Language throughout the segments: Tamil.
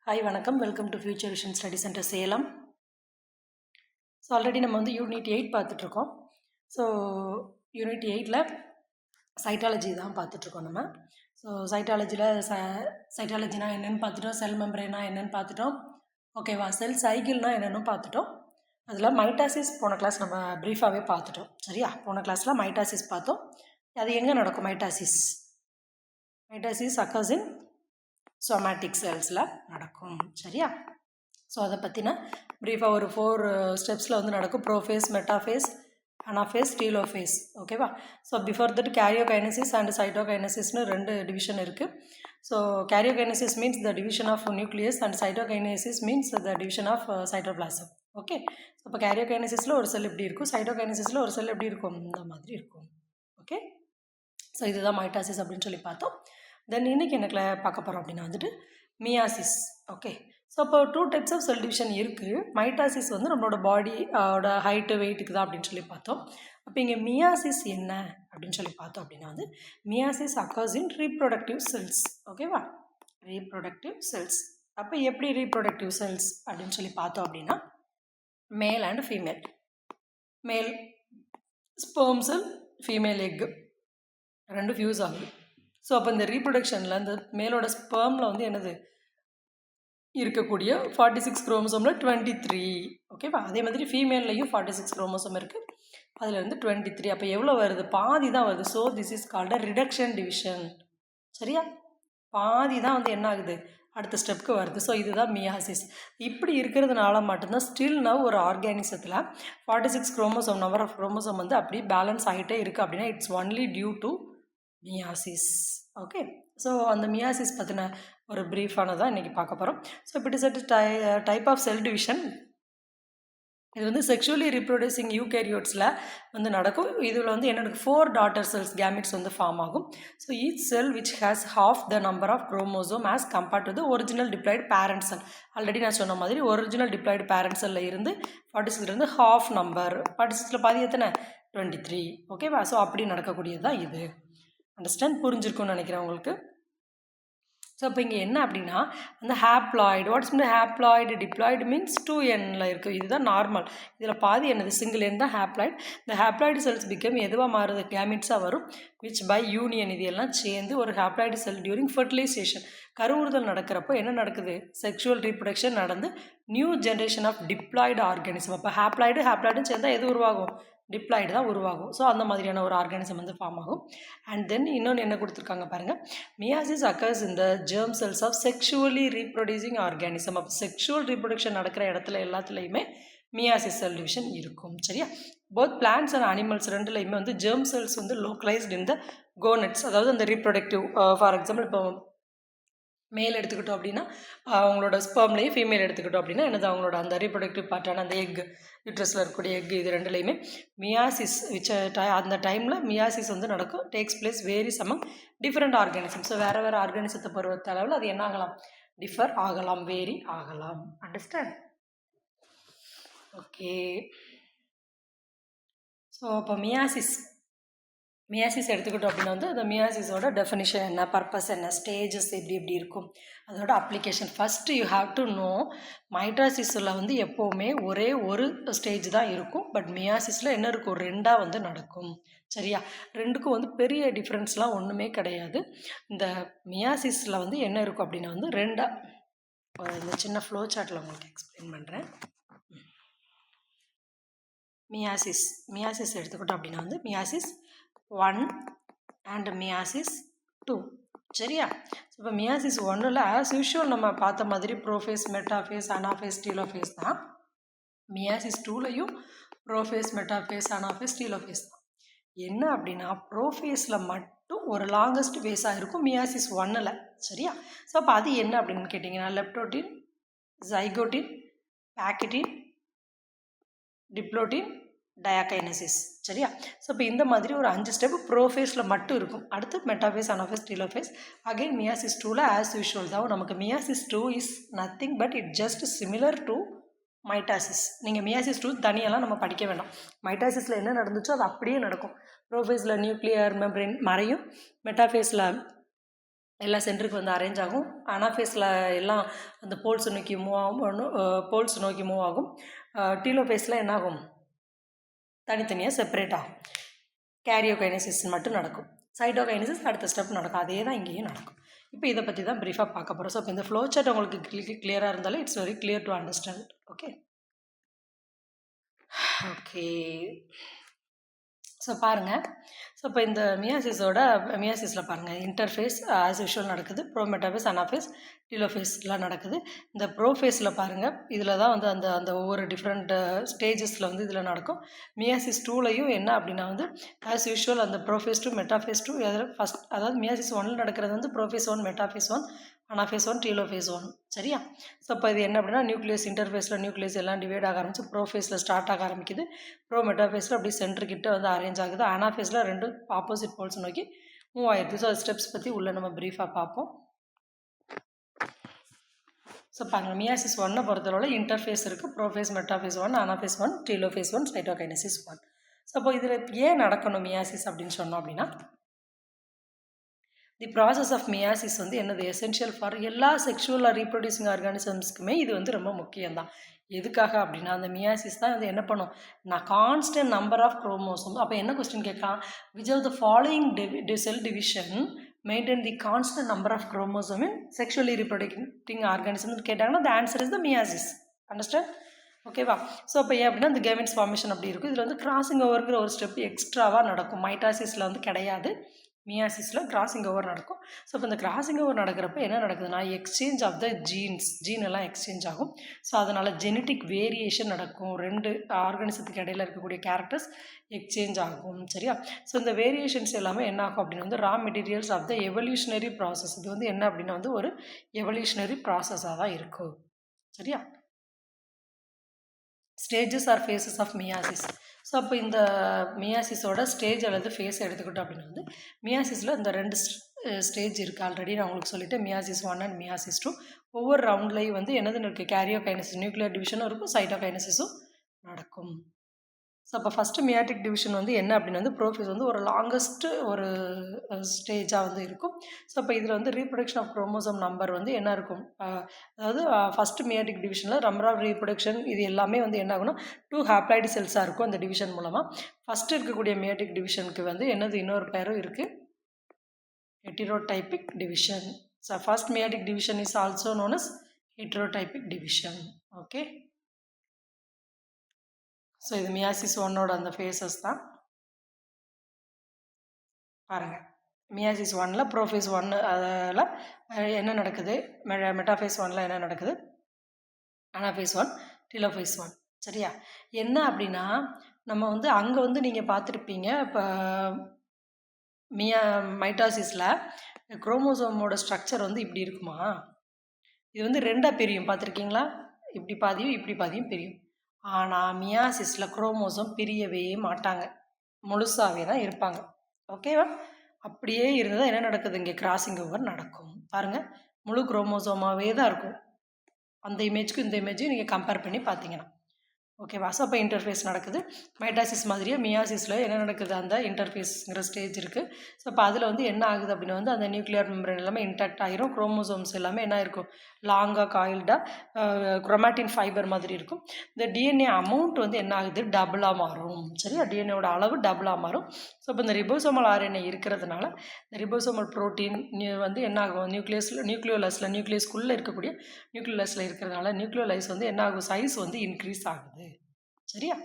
ஹாய் வணக்கம், welcome to future vision study centre Salem. So already நம்ம வந்து யூனிட் 8 பார்த்துட்ருக்கோம். ஸோ யூனிட் 8ல் சைட்டாலஜி தான் பார்த்துட்ருக்கோம் நம்ம. ஸோ சைட்டாலஜியில் சைட்டாலஜினா என்னென்னு பார்த்துட்டோம், செல் மெம்பரேனா என்னென்னு பார்த்துட்டோம், ஓகேவா, செல் சைக்கிள்னால் என்னென்னு பார்த்துட்டோம். அதில் மைட்டாசிஸ் போன கிளாஸ் நம்ம ப்ரீஃபாகவே பார்த்துட்டோம். சரியா, போன கிளாஸில் மைட்டாசிஸ் பார்த்தோம். அது எங்கே நடக்கும்? மைட்டாசிஸ் அக்கர்ஸ் இன் சோமேட்டிக் செல்ஸில் நடக்கும். சரியா, ஸோ அதை பற்றின ப்ரீஃபாக ஒரு 4 ஸ்டெப்ஸில் வந்து நடக்கும். Prophase, metaphase, anaphase, telophase. ஓகேவா. So before that karyokinesis and சைட்டோகைனசிஸ்னு 2 டிவிஷன் இருக்குது. So karyokinesis means the division of nucleus and cytokinesis means the division of cytoplasm. Okay, so இப்போ கேரியோகைனசிஸில் ஒரு செல் எப்படி இருக்கும், சைட்டோகைனசிஸில் ஒரு செல் எப்படி இருக்கும், இந்த மாதிரி இருக்கும். ஓகே, ஸோ இதுதான் மைட்டாசிஸ் அப்படின்னு சொல்லி பார்த்தோம். தென் இன்றைக்கி என்ன பார்க்க போகிறோம் அப்படின்னா வந்துட்டு மியாசிஸ். ஓகே, ஸோ இப்போ 2 டைப்ஸ் ஆஃப் செல் டிவிஷன் இருக்குது. மைட்டாசிஸ் வந்து நம்மளோட பாடியோட ஹைட்டு வெயிட்டுக்கு தான் அப்படின்னு சொல்லி பார்த்தோம். அப்போ இங்கே மியாசிஸ் என்ன அப்படின்னு சொல்லி பார்த்தோம் அப்படின்னா வந்து meiosis occurs in reproductive cells. ஓகேவா, ரீப்ரொடக்டிவ் செல்ஸ். அப்போ எப்படி ரீப்ரொடக்டிவ் செல்ஸ் அப்படின்னு சொல்லி பார்த்தோம் அப்படின்னா male and female. Male sperm cell, female egg ரெண்டு ஃபியூஸ் ஆகுது. ஸோ அப்போ இந்த ரீப்ரொடக்ஷனில் இந்த மேலோட ஸ்பெர்மில் வந்து என்னது இருக்கக்கூடிய 46 குரோமோசோமில் 23. ஓகேவா, அதே மாதிரி ஃபீமேல்லையும் 46 குரோமோசோம் இருக்குது, அதில் வந்து 23. அப்போ எவ்வளோ வருது? பாதி தான் வருது. So this is called a reduction division. சரியா, பாதி தான் வந்து என்ன ஆகுது, அடுத்த ஸ்டெப்புக்கு வருது. ஸோ இதுதான் மியாசிஸ். இப்படி இருக்கிறதுனால மட்டும்தான் ஸ்டில் நவ் ஒரு ஆர்கானிசத்தில் 46 குரோமோசோம் நம்பர் ஆஃப் குரோமோசோம் வந்து அப்படி பேலன்ஸ் ஆகிட்டே இருக்குது அப்படின்னா it's only due to meiosis. Okay, so அந்த மியாசிஸ் பற்றின ஒரு ப்ரீஃபானதான் இன்றைக்கி பார்க்க போகிறோம். ஸோ இப்போ it is a type of cell division. இது வந்து செக்ஷுவலி ரீப்ரொடியூசிங் யூகேரியோட்ஸில் வந்து நடக்கும். இதில் வந்து என்னோட 4 டாட்டர் செல்ஸ் கேமிட்ஸ் வந்து ஃபார்ம் ஆகும். So each sell which has half the number of chromosome as compared to the original diploid parent cell. Already நான் சொன்ன மாதிரி ஒரிஜினல் டிப்ளாய்டு பேரண்ட் செல்லில் இருந்து 46 இருந்து ஹாஃப் நம்பர் 46 பாதி எத்தனை 23. ஓகேவா, ஸோ அப்படி நடக்கக்கூடியது தான் இது. அண்டர்ஸ்டாண்ட், புரிஞ்சிருக்கும்னு நினைக்கிறேன் உங்களுக்கு. ஸோ இப்போ இங்கே என்ன அப்படின்னா அந்த haploid, what's mean haploid, diploid means 2Nல இருக்குது. இதுதான் நார்மல். இதில் பாதி என்னது சிங்கிள் என் தான் ஹேப்ளாய்டு. இந்த ஹேப்ளாய்டு செல்ஸ் பிகம் எதுவாக மாறுது, கேமிட்ஸாக வரும். விச் பை யூனியன் இது எல்லாம் சேர்ந்து ஒரு ஹேப்ளாய்டு செல் டியூரிங் ஃபர்டிலைசேஷன், கருவுறுதல் நடக்கிறப்போ என்ன நடக்குது, செக்ஷுவல் ரீப்ரொடக்ஷன் நடந்து new generation of diploid organism. அப்போ ஹேப்ளாய்டுன்னு சேர்ந்தால் எது உருவாகும், டிப்ளாய்டு தான் உருவாகும். ஸோ அந்த மாதிரியான ஒரு ஆர்கானிசம் வந்து ஃபார்ம் ஆகும். அண்ட் தென் இன்னொன்று என்ன கொடுத்துருக்காங்க பாருங்கள், மியாசிஸ் அக்கர்ஸ் இந்த germ cells of sexually reproducing organism. அப்போ செக்ஷுவல் ரீப்ரொடக்ஷன் நடக்கிற இடத்துல எல்லாத்துலேயுமே மியாசிஸ் செல் டிவிஷன் இருக்கும். சரியா, போத் பிளான்ட்ஸ் அண்ட் அனிமல்ஸ் ரெண்டுலேயுமே வந்து ஜெர்ம் செல்ஸ் வந்து லோக்கலைஸ்ட் இன் த கோனட்ஸ், அதாவது அந்த ரீப்ரொடக்டிவ். ஃபார் எக்ஸாம்பிள் இப்போ மேல் எடுத்துக்கிட்டோம் அப்படின்னா அவங்களோட ஸ்பெர்ம்லேயும், ஃபீமேல் எடுத்துக்கிட்டோம் அப்படின்னா என்னது அவங்களோட அந்த ரீப்ரொடக்டிவ் பார்ட்டான அந்த எக், யூட்ரஸில் இருக்கக்கூடிய எக், இது ரெண்டுலேயுமே மியாசிஸ் அந்த டைமில் மியாசிஸ் வந்து நடக்கும். Takes place varies among different organism. So வேறு வேறு ஆர்கானிசத்தை பொறுத்த அளவில் அது என்ன ஆகலாம், டிஃபர் ஆகலாம், வேரி ஆகலாம். அண்டர்ஸ்டாண்ட்? ஓகே, ஸோ இப்போ மியாசிஸ் எடுத்துக்கிட்டோம் அப்படின்னா வந்து அந்த மியாசிஸோட டெஃபினிஷன் என்ன, பர்பஸ் என்ன, ஸ்டேஜஸ் எப்படி இருக்கும், அதோட application. First you have to know மைட்டாசிஸில் வந்து எப்போவுமே ஒரே ஒரு ஸ்டேஜ் தான் இருக்கும். பட் மியாசிஸில் என்ன இருக்கும், 2ஆக வந்து நடக்கும். சரியா, ரெண்டுக்கும் வந்து பெரிய டிஃப்ரென்ஸ்லாம் ஒன்றுமே கிடையாது. இந்த மியாசிஸில் வந்து என்ன இருக்கும் அப்படின்னா வந்து 2ஆக இந்த சின்ன ஃப்ளோ சார்ட்டில் உங்களுக்கு எக்ஸ்பிளைன் பண்ணுறேன். மியாசிஸ் எடுத்துக்கிட்டோம் அப்படின்னா வந்து மியாசிஸ் 1 அண்ட் மியாசிஸ் 2. சரியா, இப்போ மியாசிஸ் 1ல் ஆஸ் யூஷுவல் நம்ம பார்த்த மாதிரி ப்ரோஃபேஸ், மெட்டாஃபேஸ், அனாஃபேஸ், டீலோஃபேஸ் தான். மியாசிஸ் 2லையும் ப்ரோஃபேஸ், மெட்டாஃபேஸ், அனாஃபேஸ், டீலோஃபேஸ் தான். என்ன அப்படின்னா ப்ரோஃபேஸில் மட்டும் ஒரு லாங்கஸ்ட் ஃபேஸாக இருக்கும் மியாசிஸ் 1ல். சரியா, ஸோ அப்போ அது என்ன அப்படின்னு கேட்டிங்கன்னா லெப்டோட்டின், ஜைகோட்டின், பேக்கட்டின், டிப்ளோட்டின், டயாகைனசிஸ். சரியா, ஸோ இப்போ இந்த மாதிரி ஒரு 5 ஸ்டெப் ப்ரோஃபேஸில் மட்டும் இருக்கும். அடுத்து metaphase, anaphase, telophase. Again meiosis 2ல் ஆஸ் யூஷுவல் தான் நமக்கு. Meiosis 2 is nothing but it just similar to mitosis. நீங்கள் மியாசிஸ் 2 தனியெல்லாம் நம்ம படிக்க வேண்டாம். மைட்டாசிஸில் என்ன நடந்துச்சோ அது அப்படியே நடக்கும். ப்ரோஃபேஸில் நியூக்ளியர் மெம்பரேன் மறையும், மெட்டாஃபேஸில் எல்லாம் சென்டருக்கு வந்து அரேஞ்ச் ஆகும். அனாஃபேஸில் எல்லாம் அந்த போல்ஸ் நோக்கி மூவ் ஆகும். டீலோஃபேஸில் என்ன ஆகும், தனித்தனியாக செப்பரேட் ஆகும். கேரியோகைனசிஸ் மட்டும் நடக்கும். சைட்டோகைனசிஸ் அடுத்த ஸ்டெப் நடக்கும். அதே தான் இங்கேயும் நடக்கும். இப்போ இதை பற்றி தான் ப்ரீஃபாக பார்க்க போகிறோம். ஸோ இப்போ இந்த ஃப்ளோ சார்ட் உங்களுக்கு கிளியராக இருந்தாலும் it's very clear to understand. Okay so பாருங்கள். ஸோ இப்போ இந்த மியாசிஸில் பாருங்கள், இன்டர்ஃபேஸ் ஆஸ் யூஷுவல் நடக்குது. ப்ரோமெட்டாஃபேஸ், அனாஃபேஸ், டீலோஃபேஸ்லாம் நடக்குது. இந்த ப்ரோஃபேஸில் பாருங்கள், இதில் தான் வந்து அந்த ஒவ்வொரு டிஃப்ரெண்ட் ஸ்டேஜஸில் வந்து இதில் நடக்கும். மியாசிஸ் 2லையும் என்ன அப்படின்னா வந்து ஆஸ் யூஷுவல் அந்த ப்ரோஃபேஸ் 2, மெட்டாஃபேஸ் 2, ஃபஸ்ட் அதாவது மியாசிஸ் 1 நடக்கிறது வந்து ப்ரோஃபேஸ் 1, மெட்டாஃபேஸ் 1, அனாஃபேஸ் 1, டீலோஃபேஸ் 1. சரியா? ஸோ இப்போ இது என்ன அப்படின்னா நியூக்ளியஸ், இன்டர்ஃபேஸில் நியூக்ளியஸ் எல்லாம் டிவைட் ஆக ஆரம்பிச்சு ப்ரோஃபேஸில் ஸ்டார்ட் ஆக ஆரம்பிக்குது. மெட்டாஃபேஸில் அப்படி சென்டர்கிட்ட வந்து அரேஞ்ச் ஆகுது. அனாஃபேஸில் 2 ஆப்போசிட் போல்ஸ் நோக்கி மூவ் ஆகிடுது. ஸோ அது ஸ்டெப்ஸ் பற்றி உள்ள நம்ம ப்ரீஃபாக பார்ப்போம். ஸோ பாருங்கள், மியாசிஸ் 1 பொறுத்தளவில் இன்டர்ஃபேஸ் இருக்குது. Prophase, metaphase 1, anaphase 1, telophase 1, cytokinesis 1. So அப்போ இதில் ஏன் நடக்கணும் மியாசிஸ் அப்படின்னு சொன்னோம் அப்படின்னா, தி ப்ராசஸ் ஆஃப் மியாசிஸ் வந்து என்னது எசென்ஷியல் ஃபார் எல்லா செக்ஷுவல் ரீப்ரொடியூசிங் ஆர்கானிசம்ஸ்க்குமே இது வந்து ரொம்ப முக்கியம்தான். எதுக்காக அப்படின்னா அந்த மியாசிஸ் தான் வந்து என்ன பண்ணும், நான் கான்ஸ்டன்ட் நம்பர் ஆஃப் குரோமோசோம். அப்போ என்ன கொஸ்டின் கேட்கலாம், which of the following cell division maintain the constant number of chromosome in sexually reproducing ஆர்கானிசம்னு கேட்டாங்கன்னா the answer is the meiosis. Understand? ஓகேவா? ஸோ அப்போ ஏன் அப்படின்னா இந்த கேமெட்ஸ் ஃபார்மேஷன் அப்படி இருக்கும். இதில் வந்து கிராசிங் ஓவருங்கிற ஒரு ஸ்டெப் எக்ஸ்ட்ராவாக நடக்கும். மைட்டாசிஸில் வந்து கிடையாது, மியாசிஸில் கிராசிங் ஓவர் நடக்கும். ஸோ இப்போ இந்த கிராசிங் ஓவர் நடக்கிறப்ப என்ன நடக்குதுன்னா எக்ஸ்சேஞ்ச் ஆஃப் த ஜீன் எல்லாம் எக்ஸ்சேஞ்ச் ஆகும். ஸோ அதனால் ஜெனட்டிக் வேரியேஷன் நடக்கும். 2 ஆர்கானிசத்துக்கு இடையில் இருக்கக்கூடிய கேரக்டர்ஸ் எக்ஸ்சேஞ்ச் ஆகும். சரியா? ஸோ இந்த வேரியேஷன்ஸ் எல்லாமே என்ன ஆகும் அப்படின்னு வந்து raw materials of the evolutionary process. இது வந்து என்ன அப்படின்னா வந்து ஒரு எவல்யூஷனரி ப்ராசஸாக தான் இருக்கும். சரியா? Stages or phases of meiosis. So அப்போ இந்த மியாசிஸோட ஸ்டேஜ் அல்லது ஃபேஸை எடுத்துக்கிட்டோம் அப்படின்னா வந்து மியாசிஸில் இந்த 2 ஸ்டேஜ் இருக்குது. ஆல்ரெடி நான் உங்களுக்கு சொல்லிவிட்டேன், மியாசிஸ் 1 அண்ட் மியாசிஸ் 2. ஒவ்வொரு ரவுண்ட்லேயும் வந்து என்னதுன்னு இருக்குது, கேரியோகைனசிஸ், நியூக்ளியர் டிவிஷனும் இருக்கும், சைட்டோகைனசிஸும் நடக்கும். ஸோ அப்போ ஃபஸ்ட்டு மியாட்டிக் டிவிஷன் வந்து என்ன அப்படின்னு வந்து ப்ரோஃபேஸ் வந்து ஒரு லாங்கஸ்ட்டு ஒரு ஸ்டேஜாக வந்து இருக்கும். ஸோ அப்போ இதில் வந்து ரீப்ரொடக்ஷன் ஆஃப் குரோமோசோம் நம்பர் வந்து என்ன இருக்கும், அதாவது ஃபஸ்ட்டு மியாட்டிக் டிவிஷனில் நம்பர் ஆஃப் ரீப்ரொடக்ஷன் இது எல்லாமே வந்து என்ன ஆகும்னா 2 ஹாப்ளாய்டு செல்ஸாக இருக்கும் அந்த டிவிஷன் மூலமாக. ஃபஸ்ட்டு இருக்கக்கூடிய மியாட்டிக் டிவிஷனுக்கு வந்து என்னது இன்னொரு பேரும் இருக்குது, heterotypic division. So first meiotic division is also known as heterotypic division. Okay, so இது மியாசிஸ் 1ஓட அந்த ஃபேஸஸ் தான் பாருங்கள். மியாசிஸ் 1ல் ப்ரோஃபேஸ் 1 அதில் என்ன நடக்குது, மெட்டாஃபேஸ் 1ல் என்ன நடக்குது, அனாஃபேஸ் 1, டீலோஃபேஸ் 1. சரியா? என்ன அப்படின்னா நம்ம வந்து அங்கே வந்து நீங்கள் பார்த்துருப்பீங்க, இப்போ மைட்டாசிஸில் குரோமோசோமோட ஸ்ட்ரக்சர் வந்து இப்படி இருக்குமா, இது வந்து 2ஆக பிரியும், பார்த்துருக்கீங்களா? இப்படி பாதியும் இப்படி பாதியும் பிரியும். ஆனால் மியாசிஸில் குரோமோசோம் பிரியவே மாட்டாங்க, முழுசாகவே தான் இருப்பாங்க. ஓகேவா? அப்படியே இருந்தால் என்ன நடக்குது, இங்கே கிராசிங் ஓவர் நடக்கும். பாருங்கள், முழு குரோமோசோமாகவே தான் இருக்கும். அந்த இமேஜுக்கும் இந்த இமேஜையும் நீங்கள் கம்பேர் பண்ணி பார்த்தீங்கன்னா ஓகேவா? ஸோ அப்போ இன்டர்ஃபேஸ் நடக்குது. மைட்டாசிஸ் மாதிரியே மியாசிஸில் என்ன நடக்குது, அந்த இன்டர்ஃபேஸ்ங்கிற ஸ்டேஜ் இருக்குது. ஸோ அப்போ அதில் வந்து என்ன ஆகுது அப்படின்னா வந்து அந்த நியூக்ளியர் மெம்பரேன் எல்லாமே இன்டாக்ட் ஆகிரும். குரோமோசோம்ஸ் எல்லாமே என்ன இருக்கும், லாங்காக காயில்டாக குரோமாட்டின் ஃபைபர் மாதிரி இருக்கும். இந்த டிஎன்ஏ அமௌண்ட் வந்து என்ன ஆகுது, டபுளாக மாறும். சரியா? டிஎன்ஏவோட அளவு டபுளாக மாறும். ஸோ இப்போ இந்த ரிபோசோமல் ஆர்என்ஏ இருக்கிறதுனால இந்த ரிபோசோமல் ப்ரோட்டீன் வந்து என்ன ஆகும், நியூக்ளியோலஸில் இருக்கக்கூடிய நியூக்ளியோலஸில் இருக்கிறதுனால நியூக்ளியோலைஸ் வந்து என்ன ஆகும், சைஸ் வந்து இன்க்ரீஸ் ஆகுது. சரியா?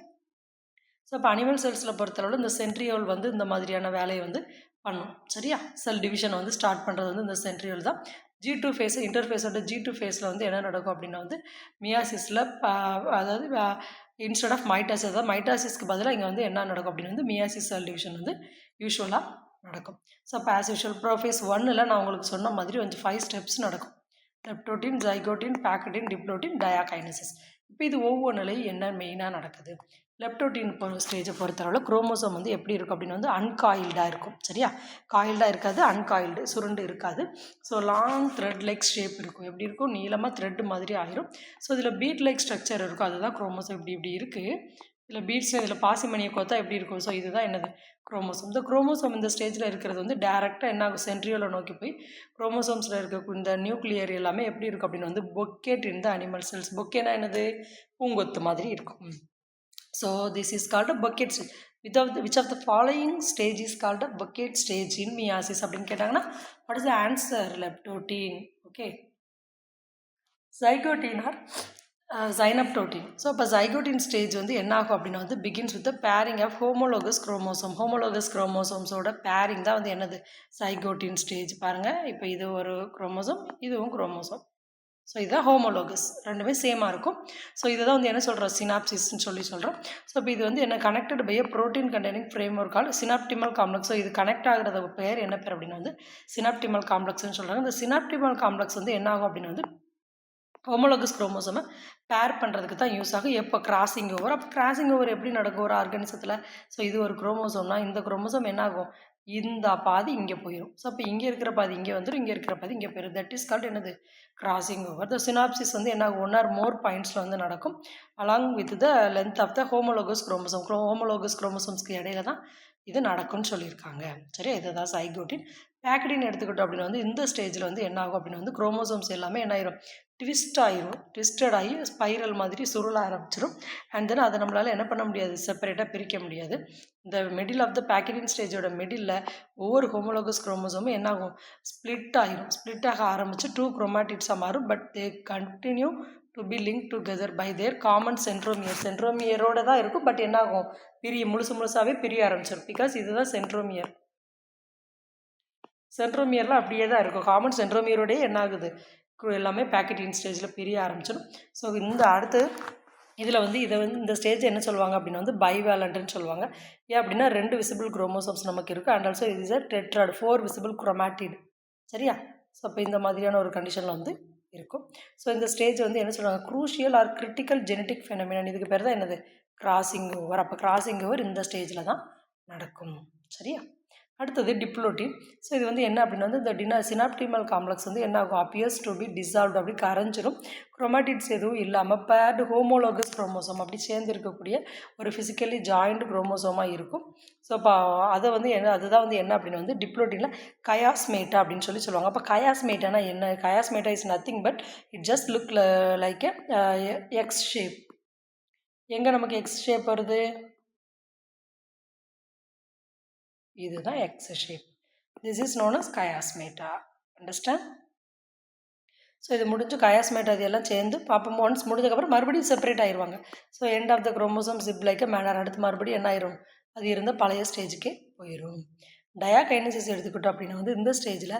ஸோ இப்போ அனிமல் செல்ஸில் பொறுத்தளவு இந்த சென்ட்ரியோல் வந்து இந்த மாதிரியான வேலையை வந்து பண்ணும். சரியா? செல் டிவிஷனை வந்து ஸ்டார்ட் பண்ணுறது வந்து இந்த சென்ட்ரியோல் தான். G2 ஃபேஸ், இன்டர்ஃபேஸோட G2 ஃபேஸில் வந்து என்ன நடக்கும் அப்படின்னா வந்து மியாசிஸில் அதாவது இன்ஸ்டெட் ஆஃப் மைட்டாசிஸ், அதாவது மைட்டாசிஸ்க்கு பதிலாக இங்கே வந்து என்ன நடக்கும் அப்படின்னு வந்து மியாசிஸ் செல் டிவிஷன் வந்து யூஸ்வலாக நடக்கும். ஸோ இப்போ ஆஸ் யூஷுவல் ப்ரோஃபேஸ் 1ல் நான் உங்களுக்கு சொன்ன மாதிரி வந்து 5 ஸ்டெப்ஸ் நடக்கும். லெப்டோட்டின், ஜைகோட்டின், பேக்கடின், டிப்ளோட்டின், டயாகைனசிஸ். இப்போ இது ஒவ்வொன்றுலையும் என்ன மெயினாக நடக்குது, லெப்டோட்டின் ஸ்டேஜை பொறுத்தளவில் குரோமோசோம் வந்து எப்படி இருக்கும் அப்படின்னு வந்து அன்காயில்டாக இருக்கும். சரியா? காயில்டாக இருக்காது, அன்காயில்டு, சுருண்டு இருக்காது. So long thread like shape இருக்கும். எப்படி இருக்கும், நீளமாக த்ரெட் மாதிரி ஆயிரும். ஸோ இதில் பீட் லைக் ஸ்ட்ரக்சர் இருக்கும், அதுதான் குரோமோசோம். இப்படி இருக்குது. இதில் பீட்ஸ் இதில் பாசிமணியை கோத்தா எப்படி இருக்கும்? ஸோ இதுதான் என்னது குரோமோசோம். இந்த குரோமோசோம் இந்த ஸ்டேஜில் இருக்கிறது வந்து டேரெக்டாக என்ன ஆகும்? சென்ட்ரியோலை நோக்கி போய் குரோமோசோம்ஸில் இருக்க இந்த நியூக்ளியர் எல்லாமே எப்படி இருக்கும் அப்படின்னு வந்து பொக்கேட் இன் த அனிமல் செல்ஸ். பொக்கேனா என்னது? பூங்கொத்து மாதிரி இருக்கும். So this is called a bouquet stage. which of the following stage is called a bucket stage in meiosis அப்படின்னு கேட்டாங்கன்னா what is the answer? Leptotin. Okay. Zygotin or synaptotin. So இப்போ ஜைகோட்டின் ஸ்டேஜ் வந்து என்ன ஆகும் அப்படின்னா வந்து begins with pairing of homologous chromosome. Homologous குரோமோசோம்ஸோட பேரிங் தான் வந்து என்னது? Zygotene stage. பாருங்கள், இப்போ இது ஒரு குரோமோசோம், இதுவும் குரோமோசோம். ஸோ இதுதான் ஹோமோலோகஸ், ரெண்டுமே சேமாக இருக்கும். ஸோ இதை தான் வந்து என்ன சொல்கிறோம்? சினாப்சிஸ்ன்னு சொல்கிறோம். ஸோ இப்போ இது வந்து என்ன connected by a protein containing framework call synaptonemal complex. So இது கனெக்ட் ஆகிறத பேர் என்ன பேர் அப்படின்னா வந்து சினாப்டிமல் காம்ப்ளெக்ஸ்ன்னு சொல்கிறாங்க. இந்த சினாப்டிமல் காம்ப்ளெக்ஸ் வந்து என்ன ஆகும் அப்படின்னு வந்து ஹோமோலோகஸ் குரோமோசோமை பேர் பண்ணுறதுக்கு தான் யூஸ் ஆகும். எப்போ கிராசிங் ஓவர். அப்போ கிராசிங் ஓவர் எப்படி நடக்கும் ஒரு ஆர்கானிசத்தில்? ஸோ இது ஒரு குரோமோசோம்னா இந்த குரோமோசோம் என்ன ஆகும்? இந்த பாதி இங்கே போயிடும். ஸோ அப்போ இங்கே இருக்கிற பாதி இங்கே வந்துடும், இங்கே இருக்கிற பாதி இங்கே போயிடும். தட் இஸ் கால்ட் என்னது? Crossing over. த சினாப்சிஸ் வந்து என்ன ஆகும்? 1 or more பாயிண்ட்ஸில் வந்து நடக்கும் along with the length of the homologous chromosome. Homologous குரோமோசோம்ஸ்க்கு இடையில தான் இது நடக்கும்னு சொல்லியிருக்காங்க. சரி, இதுதான் சைகோட்டின். பேக்கடின் எடுத்துக்கிட்டோம் அப்படின்னு வந்து இந்த ஸ்டேஜில் வந்து என்ன ஆகும் அப்படின்னு வந்து குரோமோசோம்ஸ் எல்லாமே என்ன ஆயிரும்? ட்விஸ்டட் ஆகி ஸ்பைரல் மாதிரி சுருள ஆரம்பிச்சிடும். அண்ட் தென் அதை நம்மளால் என்ன பண்ண முடியாது? செப்பரேட்டாக பிரிக்க முடியாது. இந்த மிடில் ஆஃப் த பேக்கடின் ஸ்டேஜோட மிடில் ஒவ்வொரு ஹோமோலோகஸ் குரோமோசோமும் என்ன ஆகும்? ஸ்ப்ளிட் ஆக ஆரம்பித்து 2 குரோமாட்டிட்ஸாக மாறும். But they continue to be link together by their common centromere. சென்ட்ரோமியரோட தான் இருக்கும், பட் என்ன ஆகும்? முழுசாகவே பிரிய ஆரம்பிச்சிடும். பிகாஸ் இதுதான் சென்ட்ரோமியர். சென்ட்ரோமியர்லாம் அப்படியே தான் இருக்கும். காமன் சென்ட்ரோமியரோடய என்ன ஆகுது? எல்லாமே பேக்கெட்டின் ஸ்டேஜில் பிரிய ஆரம்பிச்சிடும். ஸோ இந்த அடுத்து இதில் வந்து இதை வந்து இந்த ஸ்டேஜ் என்ன சொல்லுவாங்க அப்படின்னா வந்து பைவேலண்ட்னு சொல்லுவாங்க. ஏன் அப்படின்னா 2 விசிபிள் குரோமோசோம்ஸ் நமக்கு இருக்குது. அண்ட் ஆல்சோ இது is a Detroit, 4 visible chromatid. சரியா? ஸோ அப்போ இந்த மாதிரியான ஒரு கண்டிஷனில் வந்து இருக்கும். ஸோ இந்த ஸ்டேஜ் வந்து என்ன சொல்லுவாங்க? Crucial or critical genetic phenomenon. இதுக்கு பேர் தான் என்னது? Crossing over. அப்போ கிராசிங் ஓவர் இந்த ஸ்டேஜில் தான் நடக்கும். சரியா? அடுத்தது டிப்ளோட்டின். ஸோ இது வந்து என்ன அப்படின்னா வந்து இந்த சினாப்டிமல் காம்ப்ளெக்ஸ் வந்து என்ன ஆகும்? அப்பியர்ஸ் டு பி டிசால்வ்டு, அப்படி கரைஞ்சிரும். குரோமாட்டிட்ஸ் எதுவும் இல்லாமல் பேர்டு ஹோமோலோகஸ் குரோமோசோம் அப்படி சேர்ந்து இருக்கக்கூடிய ஒரு ஃபிசிக்கலி ஜாயிண்ட் குரோமோசோமாக இருக்கும். ஸோ அப்போ அதை வந்து அதுதான் வந்து என்ன அப்படின்னு வந்து டிப்ளோட்டினில் கயாஸ்மேட்டா அப்படின்னு சொல்லுவாங்க. அப்போ கயாஸ்மேட்டானா என்ன? Chiasmata is nothing but it just look like X shape. எங்கே நமக்கு எக்ஸ் ஷேப் வருது? இதுதான் X shape. This is known as chiasmata. Understand? So இது முடிஞ்சு கயாஸ்மேட்டா இது எல்லாம் சேர்ந்து பார்ப்போம். ஒன்ஸ் முடிஞ்சதுக்கப்புறம் மறுபடியும் செப்பரேட் ஆயிடுவாங்க. So end of the chromosome zip like manner. அடுத்து மறுபடியும் என்ன ஆயிரும்? அது இருந்த பழைய ஸ்டேஜுக்கே போயிடும். டயாகைனசிஸ் எடுத்துக்கிட்டோம் அப்படின்னா வந்து இந்த ஸ்டேஜில்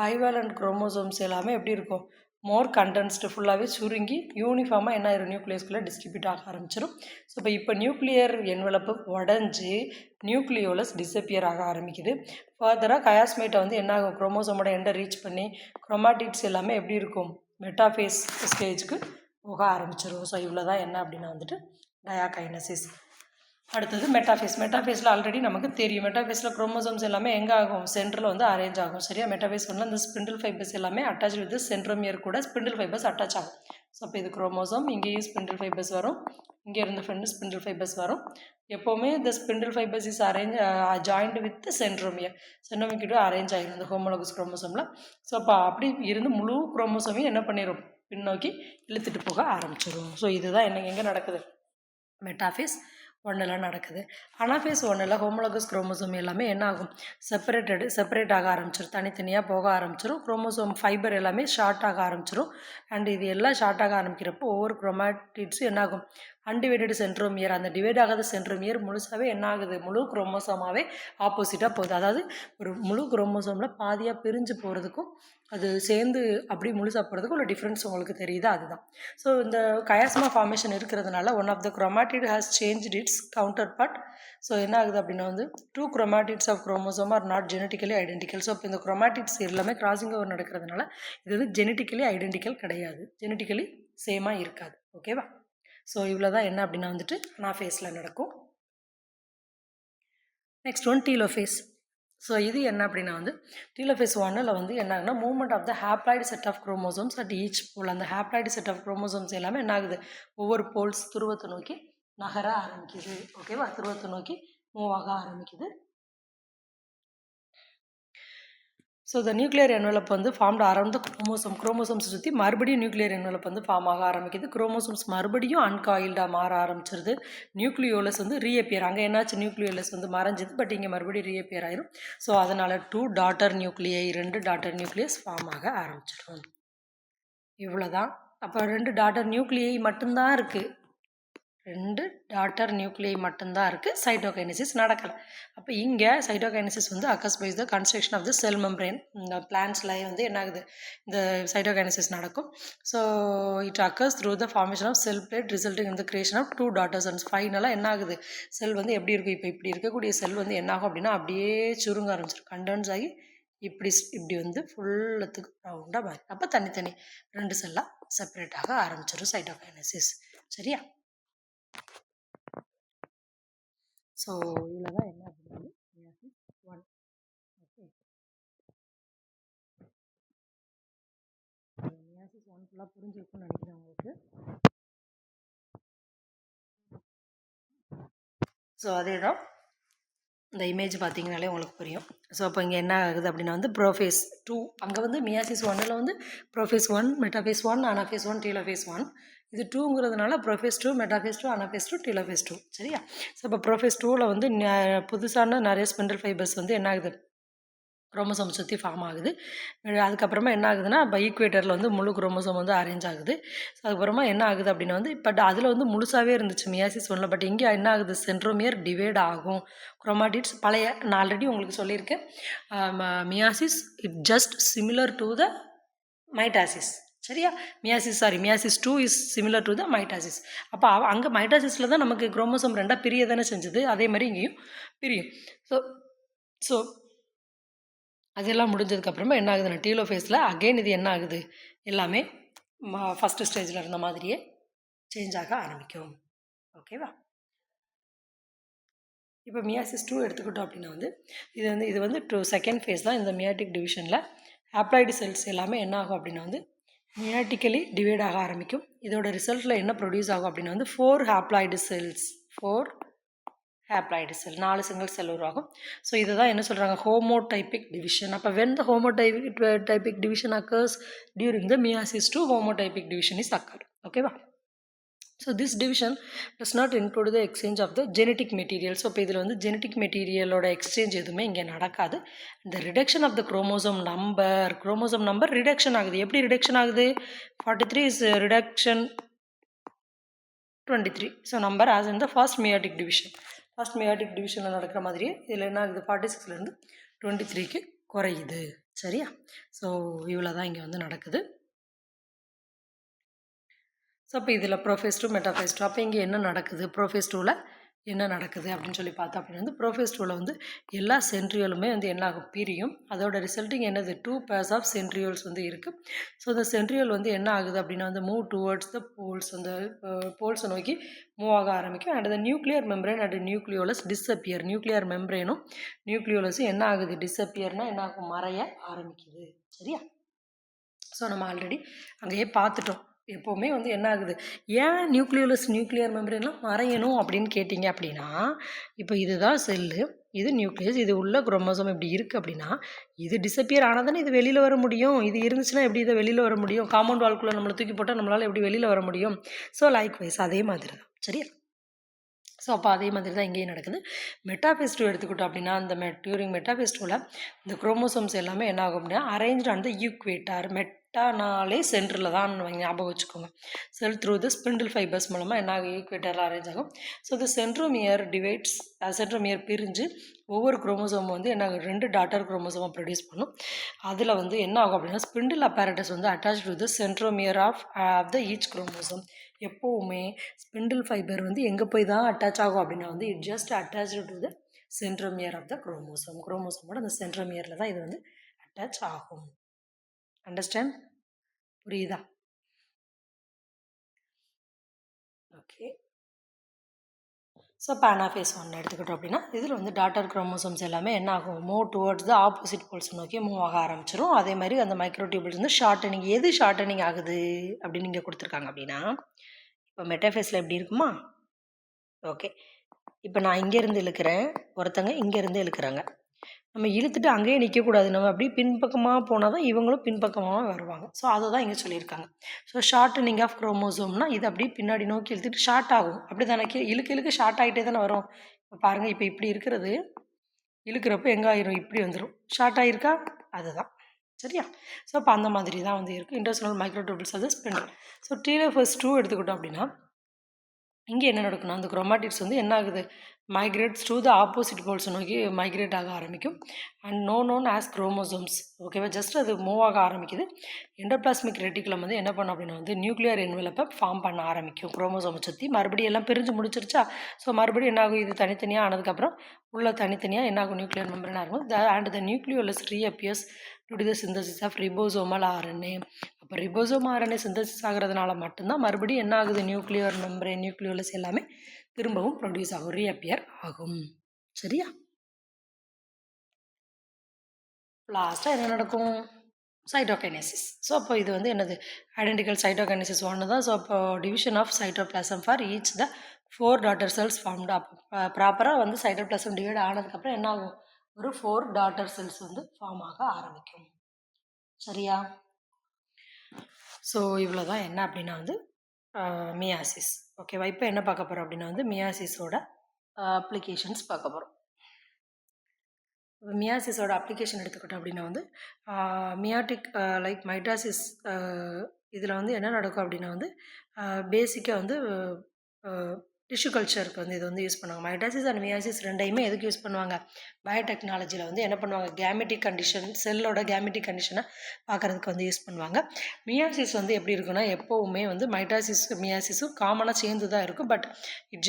பைவேலண்ட் குரோமோசோம்ஸ் எல்லாமே எப்படி இருக்கும்? மோர் கண்டென்ஸ்டு, ஃபுல்லாகவே சுருங்கி யூனிஃபார்மாக என்ன ஆயிரும்? நியூக்ளியஸ்குள்ளே டிஸ்ட்ரிபியூட் ஆக ஆரம்பிச்சிடும். ஸோ இப்போ நியூக்ளியர் என்வலப்பு உடஞ்சி நியூக்ளியோலஸ் டிஸப்பியர் ஆக ஆரம்பிக்குது. ஃபர்தராக கயாஸ்மேட்டை வந்து என்ன ஆகும்? குரோமோசோமோட எண்டை ரீச் பண்ணி குரோமாட்டிட்ஸ் எல்லாமே எப்படி இருக்கும்? மெட்டாஃபேஸ் ஸ்டேஜுக்கு போக ஆரம்பிச்சிடும். ஸோ இவ்வளோ தான் என்ன அப்படின்னா வந்துட்டு டயாகைனசிஸ். அடுத்தது மெட்டாஃபேஸ். மெட்டாஃபேஸில் ஆல்ரெடி நமக்கு தெரியும். மெட்டாஃபேஸில் குரோமோசோம்ஸ் எல்லாமே எங்கே ஆகும்? சென்டரில் வந்து அரேஞ்ச் ஆகும். சரியா? மெட்டாஃபேஸ் ஒன்றில் இந்த ஸ்பிண்டில் ஃபைபர்ஸ் எல்லாமே அட்டாச் வித் சென்ட்ரோமியர் கூட ஸ்பிண்டில் ஃபைபர்ஸ் அட்டாச் ஆகும். ஸோ அப்போ இது குரோமோசோம், இங்கேயும் ஸ்பிண்டில் ஃபைபர்ஸ் வரும், இங்கே இருந்து ஸ்பிண்டில் ஃபைபர்ஸ் வரும். எப்போவுமே இந்த spindle fibres is arrange joint with centromere. Centromere arrange ஆகிடும் இந்த ஹோமோலோகஸ் குரோமோசோமில். ஸோ அப்போ அப்படி இருந்து முழு குரோமோசோமையும் என்ன பண்ணிடும்? பின்னோக்கி இழுத்துட்டு போக ஆரம்பிச்சிடும். ஸோ இதுதான் என்ன எங்கே நடக்குது? மெட்டாஃபேஸ் 1 நடக்குது. அனாஃபேஸ் 1 ஹோமோலோகஸ் குரோமோசோம் எல்லாமே என்ன ஆகும்? செப்பரேட் ஆக ஆரம்பிச்சிடும், தனித்தனியாக போக ஆரம்பிச்சிடும். குரோமோசோம் ஃபைபர் எல்லாமே ஷார்ட் ஆக ஆரம்பிச்சிடும். அண்ட் இது எல்லாம் ஷார்ட் ஆக ஆரம்பிக்கிறப்போ ஒவ்வொரு குரோமாட்டிட்ஸும் என்ன ஆகும்? அன்டிவைடட் சென்ட்ரோமியர், அந்த டிவைட் ஆகாத சென்ட்ரோமியர் முழுசாகவே என்ன ஆகுது? முழு குரோமோசோமாகவே ஆப்போசிட்டாக போகுது. அதாவது ஒரு முழு குரோமோசோமில் பாதியாக பிரிஞ்சு போகிறதுக்கும் அது சேர்ந்து அப்படி முழுசாக போகிறதுக்கும் ஒரு டிஃப்ரென்ஸ் உங்களுக்கு தெரியுது. அதுதான். ஸோ இந்த கயாஸ்மா ஃபார்மேஷன் இருக்கிறதுனால one of the chromatid has changed its counter part. So என்ன ஆகுது அப்படின்னா வந்து 2 chromatids of chromosome are not genetically identical. So இப்போ இந்த குரோமாட்டிட்ஸ் எல்லாமே கிராசிங் ஓவர் நடக்கிறதுனால இது வந்து ஜெனட்டிக்கலி ஐடென்டிக்கல் கிடையாது, ஜெனட்டிக்கலி சேமாக இருக்காது. ஓகேவா? ஸோ இவ்வளோ தான் என்ன அப்படின்னா வந்துட்டு அனாஃபேஸில் நடக்கும். Next one telophase. ஸோ இது என்ன அப்படின்னா வந்து டீலோஃபேஸ் 1 வந்து என்ன ஆகுதுன்னா movement of the haploid set of chromosomes at each pole. அந்த ஹேப்ளாய்டு செட் ஆஃப் குரோமோசோம்ஸ் எல்லாமே என்ன ஆகுது? ஒவ்வொரு போல்ஸ் துருவத்தை நோக்கி நகர ஆரம்பிக்குது. ஓகேவா? துருவத்தை நோக்கி மூவ் ஆக ஆரம்பிக்குது. ஸோ த நியூக்ளியர் என்வலப் வந்து ஃபார்ம்டு அரௌண்ட் த குரோமோசோம்ஸ் சுற்றி மறுபடியும் நியூக்ளியர் என்வலப் வந்து ஃபார்ம் ஆக ஆரம்பிக்குது. குரோமோசோம்ஸ் மறுபடியும் அன்காயில்டாக மாற ஆரம்பிச்சிருது. நியூக்ளியோலஸ் வந்து ரீஅப்பியர், அங்கே என்னாச்சு, நியூக்ளியோலஸ் வந்து மறைஞ்சிது, பட் இங்கே மறுபடியும் ரீஅப்பியர் ஆயிரும். ஸோ அதனால் 2 டாட்டர் நியூக்ளியை, 2 டாட்டர் நியூக்ளியஸ் ஃபார்ம் ஆக ஆரம்பிச்சிடும். இவ்வளோதான். அப்போ 2 டாட்டர் நியூக்ளியை மட்டும்தான் இருக்குது. 2 டாட்டர் நியூக்ளியை மட்டும்தான் இருக்குது. சைட்டோகைனசிஸ் நடக்கலை. அப்போ இங்கே சைட்டோகைனசிஸ் வந்து occurs by the construction of the cell membrane. இந்த பிளான்ட்ஸில் வந்து என்ன ஆகுது, இந்த சைட்டோகைனசிஸ் நடக்கும். So it occurs through the formation of cell plate resulting in the creation of 2 daughter cells. ஃபைனலாக என்ன ஆகுது, செல் வந்து எப்படி இருக்கும், இப்போ இப்படி இருக்கக்கூடிய செல் வந்து என்ன ஆகும் அப்படின்னா அப்படியே சுருங்க ஆரம்பிச்சிடும். கண்டென்ஸ் ஆகி இப்படி வந்து ஃபுல்லத்துக்கு ரவுண்டாக மாறி, அப்போ தனித்தனி 2 செல்லாக செப்பரேட் ஆக ஆரம்பிச்சிடும் சைட்டோகைனசிஸ். சரியா? ஸோ இதில் தான் என்ன அப்படின்னா மியாசிஸ் 1. ஓகே, மியாசிஸ் 1 ஃபுல்லாக புரிஞ்சிருக்குன்னு நினைக்கிறேன் உங்களுக்கு. ஸோ அதே தான் இந்த இமேஜ் பார்த்தீங்கனாலே உங்களுக்கு புரியும். ஸோ அப்போ இங்கே என்ன ஆகுது அப்படின்னா வந்து ப்ரோஃபேஸ் 2, அங்கே வந்து மியாசிஸ் 1ல் வந்து ப்ரோஃபேஸ் 1, மெட்டாஃபேஸ் 1, அனாஃபேஸ் 1, டீலோஃபேஸ் 1. இது 2ங்கிறதுனால ப்ரோஃபேஸ் 2, மெட்டாஃபேஸ் 2, அனாஃபேஸ் 2, டீலோஃபேஸ் 2. சரியா? ஸோ இப்போ ப்ரோஃபேஸ் 2ல் வந்து புதுசான நிறைய ஸ்பிண்டில் ஃபைபர்ஸ் வந்து என்ன ஆகுது, குரோமோசோம் சுற்றி ஃபார்ம் ஆகுது. அதுக்கப்புறமா என்ன ஆகுதுன்னா இப்போ ஈக்குவேட்டரில் வந்து முழு குரோமோசோம் வந்து அரேஞ்ச் ஆகுது. ஸோ அதுக்கப்புறமா என்ன ஆகுது அப்படின்னா வந்து இப்போ அதில் வந்து முழுசாகவே இருந்துச்சு மியாசிஸ் 1ல், பட் இங்கே என்ன ஆகுது, சென்ட்ரோமியர் டிவைட் ஆகும். குரோமாட்டிட்ஸ் பழைய, நான் ஆல்ரெடி உங்களுக்கு சொல்லியிருக்கேன், meiosis it just similar to the mitosis. சரியா? Meiosis 2 is similar to the mitosis. அப்போ அங்கே மைட்டாசிஸில் தான் நமக்கு குரோமோசோம் 2 பிரிய தானே செஞ்சுது, அதே மாதிரி இங்கேயும் பிரியும். ஸோ அதெல்லாம் முடிஞ்சதுக்கப்புறமா என்ன ஆகுதுன்னா டீலோஃபேஸில் அகெயின் இது என்ன ஆகுது, எல்லாமே ஃபஸ்ட்டு ஸ்டேஜில் இருந்த மாதிரியே சேஞ்ச் ஆக ஆரம்பிக்கும். ஓகேவா? இப்போ மியாசிஸ் 2 எடுத்துக்கிட்டோம் அப்படின்னா வந்து இது வந்து செகண்ட் ஃபேஸ் தான். இந்த மியாட்டிக் டிவிஷனில் ஹாப்ளாய்டு செல்ஸ் எல்லாமே என்ன ஆகும் அப்படின்னா வந்து மியாட்டிக்கலி டிவைட் ஆக ஆரம்பிக்கும். இதோட ரிசல்ட்டில் என்ன ப்ரொடியூஸ் ஆகும் அப்படின்னா வந்து 4 haploid cells, 4 haploid cell, 4 single cell உருவாகும். ஸோ இதை தான் என்ன சொல்கிறாங்க, ஹோமோடைபிக் டிவிஷன். அப்போ when the homotypic division occurs during the meiosis 2, homotypic division is occurred. ஓகேவா? So this division does not include the exchange of the genetic material. So இப்போ இதில் வந்து ஜெனட்டிக் மெட்டீரியலோட எக்ஸ்சேஞ்ச் எதுவுமே இங்கே நடக்காது. இந்த reduction of the chromosome number reduction ஆகுது. எப்படி ரிடக்ஷன் ஆகுது, 43 is reduction 23. So number as in the first meiotic division. First meiotic டிவிஷனில் நடக்கிற மாதிரியே இதில் என்ன ஆகுது, 46லேருந்து 23க்கு குறையுது. சரியா? ஸோ இவ்வளோ தான் இங்கே வந்து நடக்குது. ஸோ அப்போ இதில் ப்ரோஃபேஸ் 2, மெட்டாஃபேஸ் 2. அப்போ இங்கே என்ன நடக்குது, ப்ரோஃபேஸ் 2ல் என்ன நடக்குது அப்படின்னு சொல்லி பார்த்தோம் அப்படின்னா வந்து ப்ரோஃபேஸ் 2ல் வந்து எல்லா சென்ட்ரியோலுமே வந்து என்ன ஆகும், பிரியும். அதோட ரிசல்ட்டிங் என்னது, 2 pairs ஆஃப் சென்ட்ரியோல்ஸ் வந்து இருக்குது. ஸோ இந்த சென்ட்ரியோல் வந்து என்ன ஆகுது அப்படின்னா வந்து மூவ் டுவர்ட்ஸ் த போல்ஸ், அந்த போல்ஸை நோக்கி மூவ் ஆக ஆரம்பிக்கும். And the nuclear membrane and nucleolus disappear. Nuclear மெம்பரேனும் நியூக்ளியோலஸும் என்ன ஆகுது, டிஸ்அப்பியர்னால் என்ன ஆகும், மறைய ஆரம்பிக்குது. சரியா? ஸோ நம்ம ஆல்ரெடி அங்கேயே பார்த்துட்டோம். எப்போவுமே வந்து என்ன ஆகுது, ஏன் நியூக்ளியர் மெம்பரேன்லாம் மறையணும் அப்படின்னு கேட்டிங்க அப்படின்னா, இப்போ இதுதான் செல்லு, இது நியூக்ளியஸ், இது உள்ள குரோமோசோம் இப்படி இருக்குது அப்படின்னா, இது டிஸப்பியர் ஆனால் தானே இது வெளியில் வர முடியும். இது இருந்துச்சுன்னா எப்படி இதை வெளியில் வர முடியும், காம்பவுண்ட் வால்குள்ளே நம்மளை தூக்கி போட்டால் நம்மளால் எப்படி வெளியில் வர முடியும். ஸோ லைக் வைஸ் அதே மாதிரி தான். சரியா? ஸோ அப்போ அதே மாதிரி தான் இங்கேயும் நடக்குது. மெட்டாஃபேஸ் 2 எடுத்துக்கிட்டோம் அப்படின்னா அந்த டியூரிங் மெட்டாஃபேஸ் 2ல் இந்த குரோமோசோம்ஸ் எல்லாமே என்ன ஆகும் அப்படின்னா அரேஞ்ச் ஆன் த ஈக்குவேட்டர். மெட்டானாலே சென்டரில் தான் ஞாபகம் வச்சுக்கோங்க. செல் த்ரூ த ஸ்பிண்டில் ஃபைபர்ஸ் மூலமாக என்ன ஆகும், ஈக்குவேட்டரில் அரேஞ்ச் ஆகும். So the centromere divides, centromere பிரிஞ்சு ஒவ்வொரு குரோமோசோமும் வந்து என்ன ஆகும், 2 டாட்டர் குரோமோசோமாக ப்ரொடியூஸ் பண்ணும். அதில் வந்து என்ன ஆகும் அப்படின்னா ஸ்பிண்டில் அப்பேரட்டஸ் வந்து attach to the centromere of the each chromosome. எப்போவுமே ஸ்பிண்டில் ஃபைபர் வந்து எங்கே போய் தான் அட்டாச் ஆகும் அப்படின்னா வந்து it just attach to the centromere of the chromosome. குரோமோசோமோட அந்த சென்ட்ரோமியரில் தான் இது வந்து அட்டாச் ஆகும். அண்டர்ஸ்டாண்ட்? புரியுதா? ஓகே. ஸோ பேனாஃபேஸ் 1 எடுத்துக்கிட்டோம் அப்படின்னா இதில் வந்து டாட்டர் குரோமோசோம்ஸ் எல்லாமே என்ன ஆகும், move towards the opposite poles நோக்கி மூவ் ஆக ஆரம்பிச்சிடும். அதே மாதிரி அந்த மைக்ரோடியூபிள்ஸ் வந்து ஷார்ட்டனிங், எது ஷார்ட்டனிங் ஆகுது அப்படின்னு இங்கே கொடுத்துருக்காங்க அப்படின்னா, இப்போ மெட்டாஃபேஸில் எப்படி இருக்குமா, ஓகே. இப்போ நான் இங்கேருந்து இழுக்கிறேன், ஒருத்தங்க இங்கேருந்து இழுக்கிறாங்க. நம்ம இழுத்துட்டு அங்கேயே நிற்கக்கூடாது. நம்ம அப்படியே பின்பக்கமாக போனால் தான் இவங்களும் பின்பக்கமாக வருவாங்க. ஸோ அதை தான் இங்கே சொல்லியிருக்காங்க. ஸோ ஷார்ட்டனிங் ஆஃப் குரோமோசோம்னா இது அப்படியே பின்னாடி நோக்கி இழுத்துட்டு ஷார்ட் ஆகும். அப்படி தானே இழுக்க இழுக்க ஷார்ட் ஆகிட்டே தானே வரும். இப்போ பாருங்கள், இப்போ இப்படி இருக்கிறது இழுக்கிறப்ப எங்கே ஆயிரும், இப்படி வந்துடும். ஷார்ட் ஆகிருக்கா, அதுதான். சரியா? ஸோ அப்போ அந்த மாதிரி தான் வந்து இருக்குது இன்டர்ஸ்னல் மைக்ரோடூபிள்ஸ் அது ஸ்பிண்டில். ஸோ டீலோஃபேஸ் 2 எடுத்துக்கிட்டோம் அப்படின்னா இங்கே என்ன நடக்குன்னா, அந்த குரோமாட்டிட்ஸ் வந்து என்ன ஆகுது, migrates to the opposite poles நோக்கி மைக்ரேட் ஆக ஆரம்பிக்கும். And known as chromosomes. ஓகேவா? ஜஸ்ட் அது மூவ் ஆக ஆரம்பிக்குது. எண்டோபிளாஸ்மிக் ரெட்டிகுலம் வந்து என்ன பண்ணும் அப்படின்னா வந்து நியூக்ளியர் என்வெலப்பை ஃபார்ம் பண்ண ஆரம்பிக்கும் குரோமோசோமை சுற்றி. மறுபடியும் எல்லாம் பிரிஞ்சு முடிச்சிருச்சா, ஸோ மறுபடியும் என்ன ஆகும், இது தனித்தனியாக ஆனதுக்கப்புறம் உள்ள தனித்தனியாக என்ன ஆகும், நியூக்ளியர் மெம்பரனாக இருக்கும். And the nucleolus reappears to to the synthesis of ribosomal RNA. அப்போ ரிபோசோம் ஆர்என்ஏ சிந்தசிஸ் ஆகிறதுனால மட்டும்தான் மறுபடியும் என்ன ஆகுது, நியூக்ளியர் மெம்பரேன் நியூக்ளியோலஸ் எல்லாமே திரும்பவும் ப்ரொடியூஸ் ஆகும், ரீஅப்பியர் ஆகும். சரியா? லாஸ்ட்டாக என்ன நடக்கும், சைட்டோகைனசிஸ். ஸோ அப்போ இது வந்து என்னது, ஐடென்டிக்கல் சைட்டோகைனசிஸ் ஒன்று தான். ஸோ அப்போ division of cytoplasm for each the 4 daughter cells formed. அப்போ ப்ராப்பராக வந்து சைட்டோபிளாசம் டிவைட் ஆனதுக்கப்புறம் என்ன ஆகும், ஒரு 4 டாட்டர் செல்ஸ் வந்து ஃபார்ம் ஆக ஆரம்பிக்கும். சரியா? ஸோ இவ்வளோ தான் என்ன அப்படின்னா வந்து மியாசிஸ். ஓகேவா? இப்போ என்ன பார்க்க போகிறோம் அப்படின்னா வந்து மியாசிஸோட அப்ளிகேஷன்ஸ் பார்க்க போகிறோம். மியாசிஸோட அப்ளிகேஷன் எடுத்துக்கிட்டோம் அப்படின்னா வந்து மியாட்டிக் லைக் மைட்டாசிஸ் இதில் வந்து என்ன நடக்கும் அப்படின்னா வந்து பேசிக்காக வந்து டிஷ்யூ கல்ச்சருக்கு வந்து இது வந்து யூஸ் பண்ணுவாங்க. மைட்டாசிஸ் அண்ட் மியாசிஸ் ரெண்டையுமே எதுக்கு யூஸ் பண்ணுவாங்க, பயோடெக்னாலஜியில் வந்து என்ன பண்ணுவாங்க, கேமெட்டிக் கண்டிஷன், செல்லோட கேமெட்டிக் கண்டிஷனை பார்க்குறதுக்கு வந்து யூஸ் பண்ணுவாங்க. மியாசிஸ் வந்து எப்படி இருக்குன்னா, எப்போவுமே வந்து மைட்டாசிஸ் மியாசிஸும் காமனாக சேர்ந்து தான் இருக்கும். பட் இட்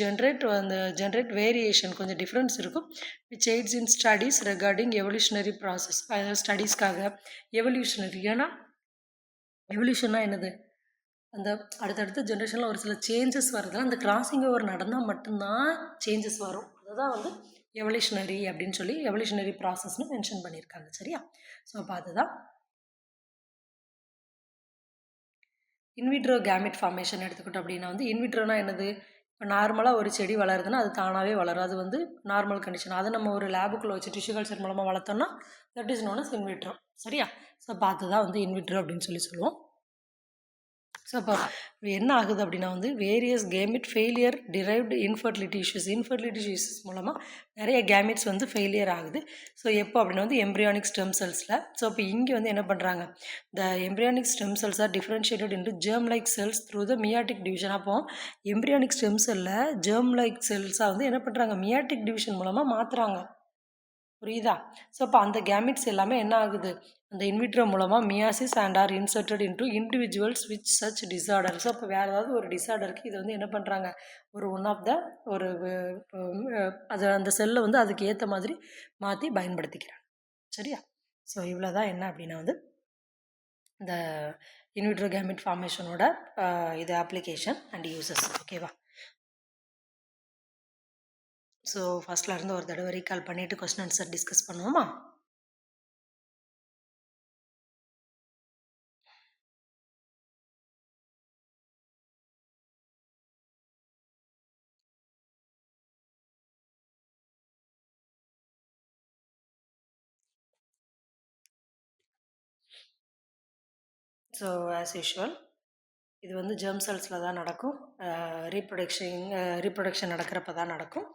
ஜென்ரேட் வேரியேஷன், கொஞ்சம் டிஃப்ரென்ஸ் இருக்கும். Which aids in studies regarding evolutionary process. ஸ்டடீஸ்க்காக எவல்யூஷனரி, ஏன்னா எவல்யூஷன்னா என்னது, அந்த அடுத்தடுத்த ஜென்ரேஷனில் ஒரு சில சேஞ்சஸ் வருதுன்னா அந்த கிராசிங் ஓவர் நடந்தால் மட்டும்தான் சேஞ்சஸ் வரும். அதுதான் வந்து எவல்யூஷனரி அப்படின்னு சொல்லி எவல்யூஷனரி ப்ராசஸ்னு மென்ஷன் பண்ணியிருக்காங்க. சரியா? ஸோ அப்போ அதுதான் இன்விட்ரோ கேமெட் ஃபார்மேஷன் எடுத்துக்கிட்டோம் அப்படின்னா வந்து இன்விட்ரோனா என்னது, இப்போ நார்மலாக ஒரு செடி வளருதுன்னா அது தானாகவே வளரும். அது வந்து நார்மல் கண்டிஷன். அதை நம்ம ஒரு லேபுக்குள்ளே வச்சு டிஷ்யூ கல்ச்சர் மூலமாக வளர்த்தோம்னா that is known as in vitro. சரியா? ஸோ அப்போ அதுதான் வந்து இன்விட்ரோ அப்படின்னு சொல்லுவோம். ஸோ அப்போ என்ன ஆகுது அப்படின்னா வந்து various gamete failure derived infertility issues மூலமாக நிறைய கேமிட்ஸ் வந்து ஃபெயிலியர் ஆகுது. ஸோ எப்போ அப்படின்னா வந்து எம்ப்ரியானிக் ஸ்டெம் செல்ஸில். ஸோ இப்போ இங்கே வந்து என்ன பண்ணுறாங்க, the embryonic stem cells are differentiated into germ like cells through the meiotic division. அப்போ எம்ப்ரியானிக் ஸ்டெம் செல்லில் ஜெர்ம் லைக் செல்ஸாக வந்து என்ன பண்ணுறாங்க, மியாட்டிக் டிவிஷன் மூலமாக மாற்றுறாங்க. புரியுதா? ஸோ அப்போ அந்த கேமிட்ஸ் எல்லாமே என்ன ஆகுது, அந்த இன்விட்ரோ மூலமாக meiosis and are inserted into individuals with such disorder. So அப்போ வேறு ஏதாவது ஒரு டிஸார்டருக்கு இது வந்து என்ன பண்ணுறாங்க, ஒரு ஒன் ஆஃப் த ஒரு அது அந்த செல்லை வந்து அதுக்கு ஏற்ற மாதிரி மாற்றி பயன்படுத்திக்கிறாங்க. சரியா? ஸோ இவ்வளோ தான் என்ன அப்படின்னா வந்து இந்த இன்விட்ரோ கேமிட் ஃபார்மேஷனோட இது அப்ளிகேஷன் அண்ட் யூசஸ். ஓகேவா? ஸோ ஃபஸ்ட்லேருந்து ஒரு தடவை ரீகால் பண்ணிவிட்டு கொஸ்டின் ஆன்சர் டிஸ்கஸ் பண்ணுவோமா? ஸோ ஆஸ் யூஷுவல் இது வந்து ஜெர்ம் செல்ஸில் தான் நடக்கும். ரீப்ரொடக்ஷன் நடக்கிறப்ப தான் நடக்கும்.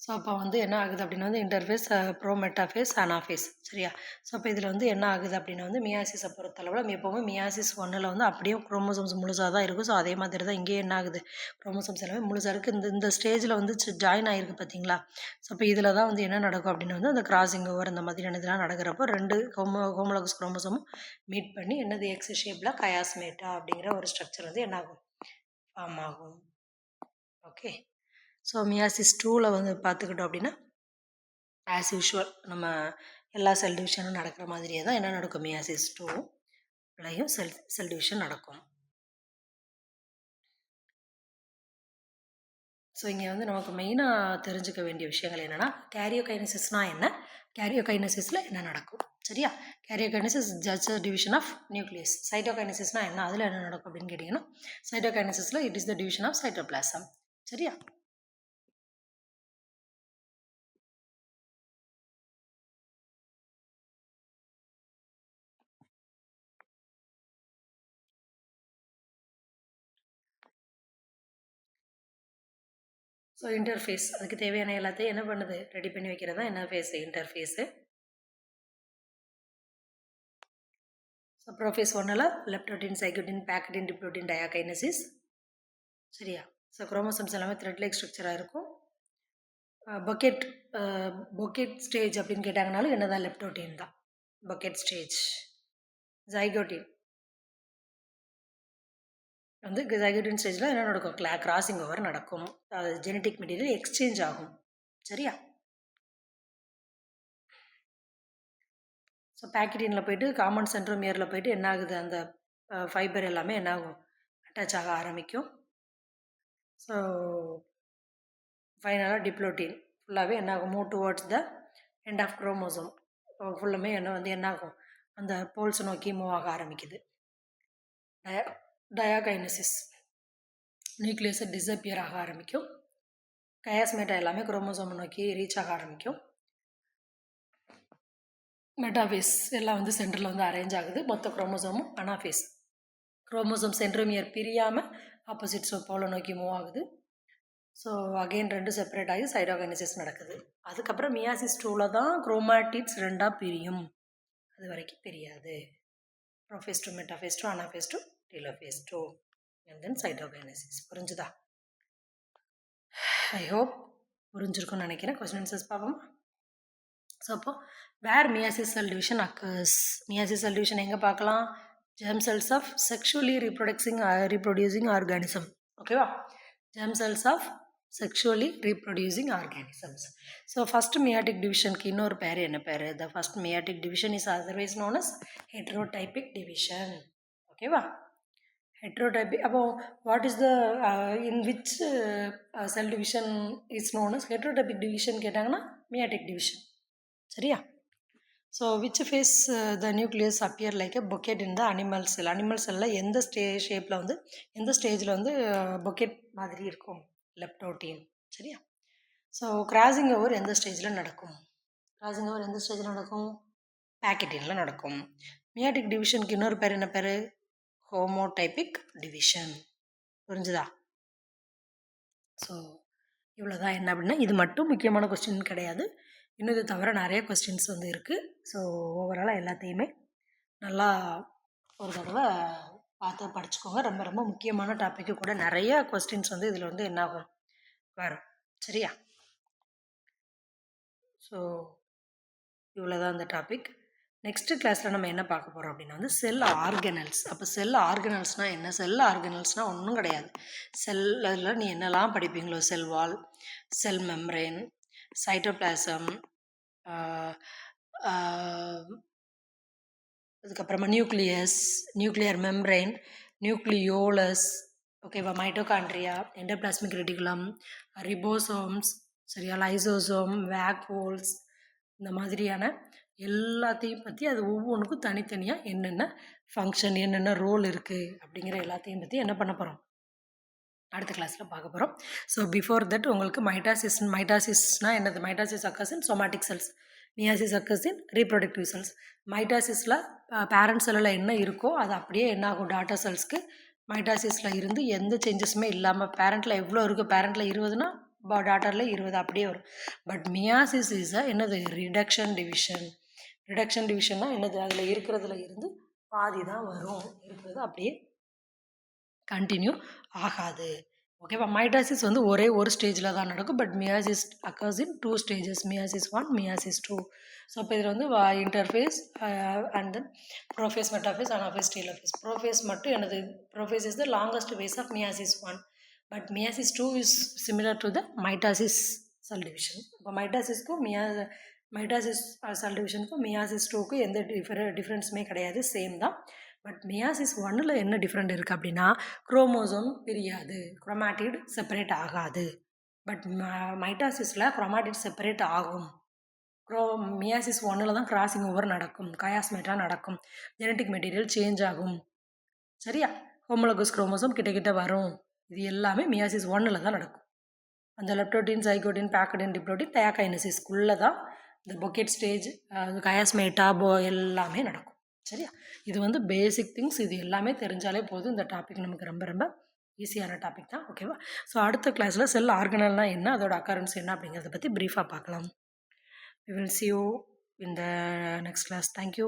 ஸோ அப்போ வந்து என்ன ஆகுது அப்படின்னா வந்து இன்டர்ஃபேஸ், ப்ரோமெட்டாஃபேஸ், அனாஃபேஸ். சரியா? ஸோ அப்போ இதில் வந்து என்ன ஆகுது அப்படின்னா வந்து மியாசிஸை பொறுத்தளவில் எப்போவுமே மியாசிஸ் 1ல் வந்து அப்படியே குரோமோசோம்ஸ் முழுசாக தான் இருக்கும். ஸோ அதே மாதிரி தான் இங்கேயே என்ன ஆகுது, குரோமோசோம்ஸ் எல்லாமே முழுசாக இருக்குது. இந்த ஸ்டேஜில் வந்து ஜாயின் ஆகிருக்கு பார்த்தீங்களா? ஸோ அப்போ இதில் தான் வந்து என்ன நடக்கும் அப்படின்னா வந்து அந்த கிராசிங் ஓவர் இந்த மாதிரியான இதெல்லாம் நடக்கிறப்போ 2 ஹோமோலாகஸ் குரோமோசோமும் மீட் பண்ணி என்னது எக்ஸ் ஷேப்பில் கயாஸ்மேட்டா அப்படிங்கிற ஒரு ஸ்ட்ரக்சர் வந்து என்ன ஆகும், ஃபார்ம் ஆகும். ஓகே. ஸோ மியாசிஸ் 2ல் வந்து பார்த்துக்கிட்டோம் அப்படின்னா ஆஸ் யூஷுவல் நம்ம எல்லா செல் டிவிஷனும் நடக்கிற மாதிரியே தான் என்ன நடக்கும், மியாசிஸ் 2லையும் செல் டிவிஷன் நடக்கும். ஸோ இங்கே வந்து நமக்கு மெயினாக தெரிஞ்சுக்க வேண்டிய விஷயங்கள் என்னென்னா கேரியோகைனசிஸ்னால் என்ன, கேரியோகைனசிஸில் என்ன நடக்கும். சரியா? Karyokinesis just division of nucleus. சைட்டோகைனசிஸ்னால் என்ன, அதில் என்ன நடக்கும் அப்படின்னு கேட்டிங்கன்னா, சைட்டோகைனசிஸில் it is the division of cytoplasm. சரியா? ஸோ இன்டர்ஃபேஸ், அதுக்கு தேவையான எல்லாத்தையும் என்ன பண்ணுது, ரெடி பண்ணி வைக்கிறது தான் என்ன ஃபேஸ், இன்டர்ஃபேஸு. ஸோ ப்ரோஃபேஸ் 1ல் லெப்டோட்டின், சைகோட்டின், பேக்கடின், டிப்ளோட்டின், டயாகைனசிஸ். சரியா? ஸோ குரோமோசோம்ஸ் எல்லாமே த்ரெட் லைக் ஸ்ட்ரக்சராக இருக்கும். பொக்கெட் ஸ்டேஜ் அப்படின்னு கேட்டாங்கனாலும் என்னதான், லெப்டோட்டின் தான் பொக்கெட் ஸ்டேஜ். ஜைகோட்டின் வந்து ஜைகோட்டின் ஸ்டேஜில் என்ன நடக்கும், கிராசிங் ஓவர் நடக்கும், அது ஜெனட்டிக் மெட்டீரியல் எக்ஸ்சேஞ்ச் ஆகும். சரியா? ஸோ பேக்கெட்டினில் போயிட்டு காமன் சென்ட்ரோமியரில் போயிட்டு என்ன ஆகுது, அந்த ஃபைபர் எல்லாமே என்ன ஆகும், அட்டாச் ஆக ஆரம்பிக்கும். ஸோ ஃபைனலாக டிப்ளோட்டின் ஃபுல்லாகவே என்ன ஆகும், move towards the end of chromosome. ஃபுல்லுமே என்ன ஆகும், அந்த போல்ஸ் நோக்கி மூவ் ஆக ஆரம்பிக்குது. டயாகைனசிஸ், நியூக்ளியஸை டிஸப்பியர் ஆக ஆரம்பிக்கும். கயாஸ்மேட்டா எல்லாமே குரோமோசோம் நோக்கி ரீச் ஆக ஆரம்பிக்கும். மெட்டாஃபேஸ் எல்லாம் வந்து சென்டரில் வந்து அரேஞ்ச் ஆகுது. மொத்த குரோமோசோமும் அனாஃபேஸ், குரோமோசோம் சென்ட்ரோமியர் பிரியாமல் ஆப்போசிட் போல நோக்கி மூவ் ஆகுது. ஸோ அகெயின் 2 செப்பரேட் ஆகி சைட்டோகைனசிஸ் நடக்குது. அதுக்கப்புறம் மியாசிஸ் 2ல் தான் குரோமாட்டிட்ஸ் 2ஆக பிரியும். அது வரைக்கும் பிரியாது. Prophase 2, metaphase 2, anaphase 2, telophase 2 and then cytokinesis. புரிஞ்சுதா? ஐ ஹோப் புரிஞ்சிருக்கும்னு நினைக்கிறேன். கொஸ்டின் ஆன்சர்ஸ் பார்ப்போம். ஸோ அப்போ where meiosis cell division occurs, meiosis cell division எங்கே பார்க்கலாம், germ cells of sexually reproducing organism. ஓகேவா? germ cells of sexually reproducing organisms. So first meiotic divisionக்கு இன்னொரு பேர் என்ன பேர், the first meiotic division is otherwise known as heterotypic division. ஓகேவா? heterotypic, அப்போ what is the in which cell division is known as heterotypic division கேட்டாங்கன்னா meiotic division. சரியா? So which phase the nucleus appear like a pocket in the animal cell. Animal செல்லில் எந்த ஷேப்பில் வந்து எந்த ஸ்டேஜில் வந்து பொக்கெட் மாதிரி இருக்கும், லெப்டோட்டின். சரியா? ஸோ கிராசிங் ஓவர் எந்த ஸ்டேஜில் நடக்கும், கிராசிங் ஓவர் எந்த ஸ்டேஜில் நடக்கும், பேக்கெட்டினில் நடக்கும். மியாட்டிக் டிவிஷனுக்கு இன்னொரு பேர் என்ன பேர், ஹோமோடைபிக் டிவிஷன். புரிஞ்சுதா? ஸோ இவ்வளோ தான். என்ன அப்படின்னா இது மட்டும் முக்கியமான கொஸ்டின் கிடையாது, இன்னும் இது தவிர நிறைய கொஸ்டின்ஸ் வந்து இருக்குது. ஸோ ஓவராலாக எல்லாத்தையுமே நல்லா ஒரு தடவை பார்த்து படிச்சுக்கோங்க. ரொம்ப ரொம்ப முக்கியமான டாப்பிக்கு கூட, நிறைய கொஸ்டின்ஸ் வந்து இதில் வந்து என்னாகும், வரும். சரியா? ஸோ இவ்வளோ தான் அந்த டாபிக். நெக்ஸ்ட்டு கிளாஸில் நம்ம என்ன பார்க்க போகிறோம் அப்படின்னா வந்து செல் ஆர்கனல்ஸ். அப்போ செல் ஆர்கனல்ஸ்னால் என்ன, செல் ஆர்கனல்ஸ்னால் ஒன்றும் கிடையாது. செல்லில் நீ என்னெல்லாம் படிப்பீங்களோ, செல் வால், செல் மெம்ப்ரேன், சைட்டோபிளாசம், அதுக்கப்புறமா நியூக்ளியஸ், நியூக்ளியர் மெம்ப்ரைன், நியூக்ளியோலஸ், ஓகேவா, மைட்டோகாண்ட்ரியா, எண்டோபிளாஸ்மிக் ரெட்டிகுலம், ரிபோசோம்ஸ், சரியா, லைசோசோம், வேக்யூல்ஸ், இந்த மாதிரியான எல்லாத்தையும் பற்றி அது ஒவ்வொன்றுக்கும் தனித்தனியாக என்னென்ன ஃபங்க்ஷன், என்னென்ன ரோல் இருக்குது அப்படிங்கிற எல்லாத்தையும் பற்றி என்ன பண்ண போகிறோம், அடுத்த கிளாஸில் பார்க்க போகிறோம். ஸோ பிஃபோர் தட் உங்களுக்கு மைட்டாசிஸ்னால் என்னது, mitosis occurs in somatic cells, meiosis occurs in reproductive cells. மைட்டாசிஸில் பேரண்ட் செல்லில் என்ன இருக்கோ அது அப்படியே என்ன ஆகும், டாட்டர் செல்ஸ்க்கு மைட்டாசிஸில் இருந்து எந்த சேஞ்சஸுமே இல்லாமல், பேரண்ட்டில் எவ்வளோ இருக்குது, பேரண்ட்டில் 20னா டாட்டரில் 20 அப்படியே வரும். பட் மியாசிஸ் இஸ் என்னது, ரிடக்ஷன் டிவிஷன். ரிடக்ஷன் டிவிஷன்னா என்னது, அதில் இருக்கிறதுல இருந்து பாதி தான் வரும், இருக்கிறது அப்படியே கண்டினியூ ஆகாது. ஓகேவா? மைட்டாசிஸ் வந்து ஒரே ஒரு ஸ்டேஜில் தான் நடக்கும். But meiosis occurs in 2 stages, meiosis 1, meiosis 2. So இப்போ இதில் வந்து interphase and then prophase, metaphase, anaphase, telophase. Prophase மட்டும் எனது, prophase is the longest phase of meiosis 1. But meiosis 2 is similar to the mitosis cell division. இப்போ மைட்டாசிஸ்க்கும் மைட்டாசிஸ் செல் டிவிஷனுக்கும் மியாசிஸ் 2க்கும் எந்த டிஃப்ரென்ஸுமே கிடையாது, சேம் தான். பட் மியாசிஸ் 1ல் என்ன டிஃப்ரெண்ட் இருக்குது அப்படின்னா, குரோமோசோம் பிரியாது, குரோமாட்டிட் செப்பரேட் ஆகாது. பட் மைட்டாசிஸில் குரோமாட்டிட் செப்பரேட் ஆகும். மியாசிஸ் 1 தான் கிராசிங் ஓவர் நடக்கும், கயாஸ்மேட்டா நடக்கும், ஜெனட்டிக் மெட்டீரியல் சேஞ்ச் ஆகும். சரியா? ஹோமோலோகஸ் குரோமோசோம் கிட்ட கிட்ட வரும். இது எல்லாமே மியாசிஸ் 1 தான் நடக்கும். அந்த லெப்டோட்டின், சைகோட்டின், பேக்கடின், டிப்ளோட்டின், டயாகைனசிஸ்க்குள்ளே தான் இந்த பொக்கெட் ஸ்டேஜ், கயாஸ்மேட்டா எல்லாமே நடக்கும். சரியா? இது வந்து பேசிக் திங்ஸ். இது எல்லாமே தெரிஞ்சாலே போதும். இந்த டாபிக் நமக்கு ரொம்ப ரொம்ப ஈஸியான டாபிக் தான். ஓகேவா? ஸோ அடுத்த கிளாஸில் செல் ஆர்கனல்னால் என்ன, அதோட அக்கரன்ஸ் என்ன அப்படிங்கிறத பற்றி ப்ரீஃபாக பார்க்கலாம். We will see you in the next class. Thank you.